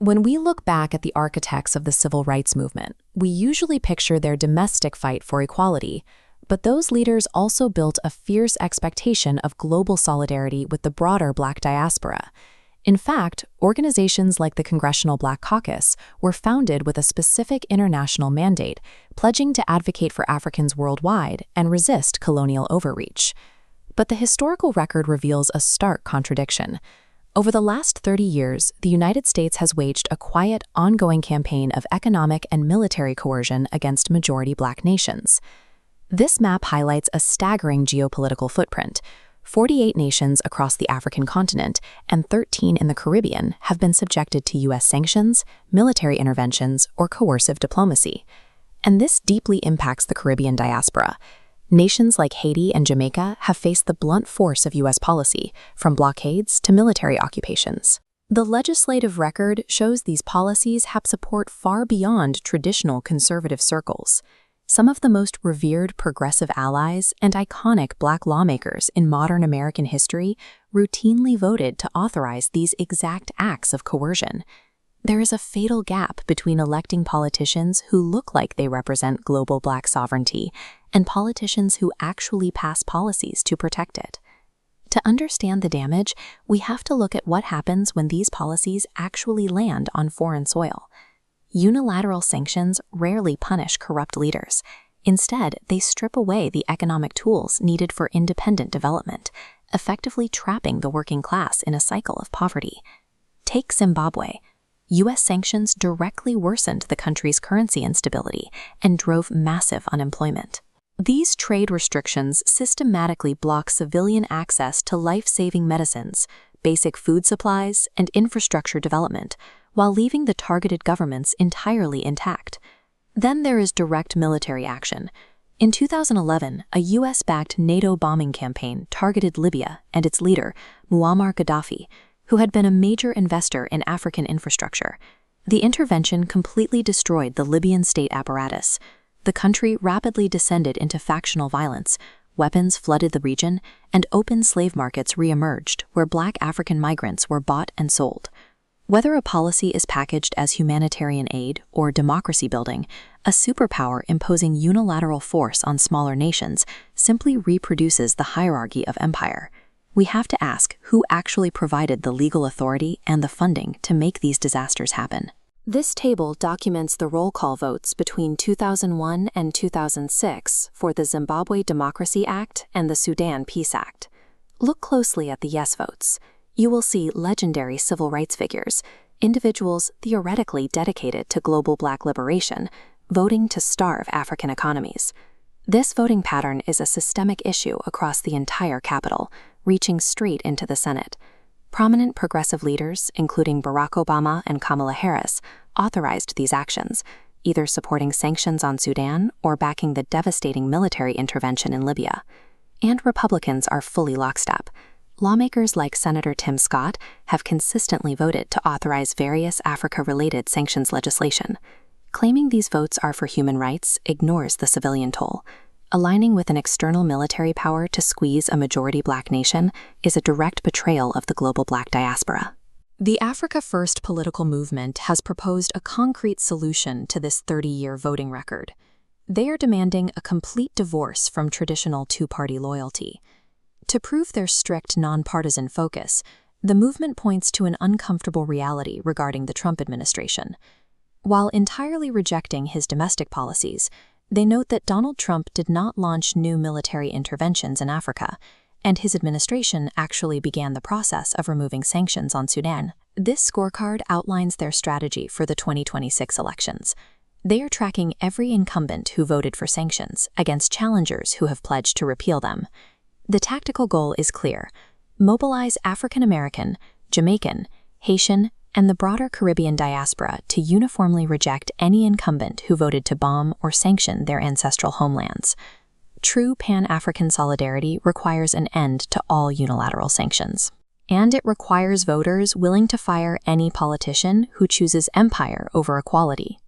When we look back at the architects of the civil rights movement, we usually picture their domestic fight for equality, but those leaders also built a fierce expectation of global solidarity with the broader Black diaspora. In fact, organizations like the Congressional Black Caucus were founded with a specific international mandate, pledging to advocate for Africans worldwide and resist colonial overreach. But the historical record reveals a stark contradiction. Over the last 30 years, the United States has waged a quiet, ongoing campaign of economic and military coercion against majority Black nations. This map highlights a staggering geopolitical footprint. 48 nations across the African continent and 13 in the Caribbean have been subjected to U.S. sanctions, military interventions, or coercive diplomacy. And this deeply impacts the Caribbean diaspora. Nations like Haiti and Jamaica have faced the blunt force of U.S. policy, from blockades to military occupations. The legislative record shows these policies have support far beyond traditional conservative circles. Some of the most revered progressive allies and iconic Black lawmakers in modern American history routinely voted to authorize these exact acts of coercion. There is a fatal gap between electing politicians who look like they represent global Black sovereignty and politicians who actually pass policies to protect it. To understand the damage, we have to look at what happens when these policies actually land on foreign soil. Unilateral sanctions rarely punish corrupt leaders. Instead, they strip away the economic tools needed for independent development, effectively trapping the working class in a cycle of poverty. Take Zimbabwe. U.S. sanctions directly worsened the country's currency instability and drove massive unemployment. These trade restrictions systematically block civilian access to life-saving medicines, basic food supplies, and infrastructure development, while leaving the targeted governments entirely intact. Then there is direct military action. In 2011, a U.S.-backed NATO bombing campaign targeted Libya and its leader, Muammar Gaddafi, who had been a major investor in African infrastructure. The intervention completely destroyed the Libyan state apparatus. The country rapidly descended into factional violence, weapons flooded the region, and open slave markets re-emerged where Black African migrants were bought and sold. Whether a policy is packaged as humanitarian aid or democracy building, a superpower imposing unilateral force on smaller nations simply reproduces the hierarchy of empire. We have to ask who actually provided the legal authority and the funding to make these disasters happen. This table documents the roll call votes between 2001 and 2006 for the Zimbabwe Democracy Act and the Sudan Peace Act. Look closely at the yes votes. You will see legendary civil rights figures, individuals theoretically dedicated to global Black liberation, voting to starve African economies. This voting pattern is a systemic issue across the entire Capitol, reaching straight into the Senate. Prominent progressive leaders, including Barack Obama and Kamala Harris, authorized these actions, either supporting sanctions on Sudan or backing the devastating military intervention in Libya. And Republicans are fully lockstep. Lawmakers like Senator Tim Scott have consistently voted to authorize various Africa-related sanctions legislation. Claiming these votes are for human rights ignores the civilian toll. Aligning with an external military power to squeeze a majority Black nation is a direct betrayal of the global Black diaspora. The Africa First political movement has proposed a concrete solution to this 30-year voting record. They are demanding a complete divorce from traditional two-party loyalty. To prove their strict nonpartisan focus, the movement points to an uncomfortable reality regarding the Trump administration. While entirely rejecting his domestic policies, they note that Donald Trump did not launch new military interventions in Africa, and his administration actually began the process of removing sanctions on Sudan. This scorecard outlines their strategy for the 2026 elections. They are tracking every incumbent who voted for sanctions against challengers who have pledged to repeal them. The tactical goal is clear: mobilize African American, Jamaican, Haitian, and the broader Caribbean diaspora to uniformly reject any incumbent who voted to bomb or sanction their ancestral homelands. True Pan-African solidarity requires an end to all unilateral sanctions. And it requires voters willing to fire any politician who chooses empire over equality.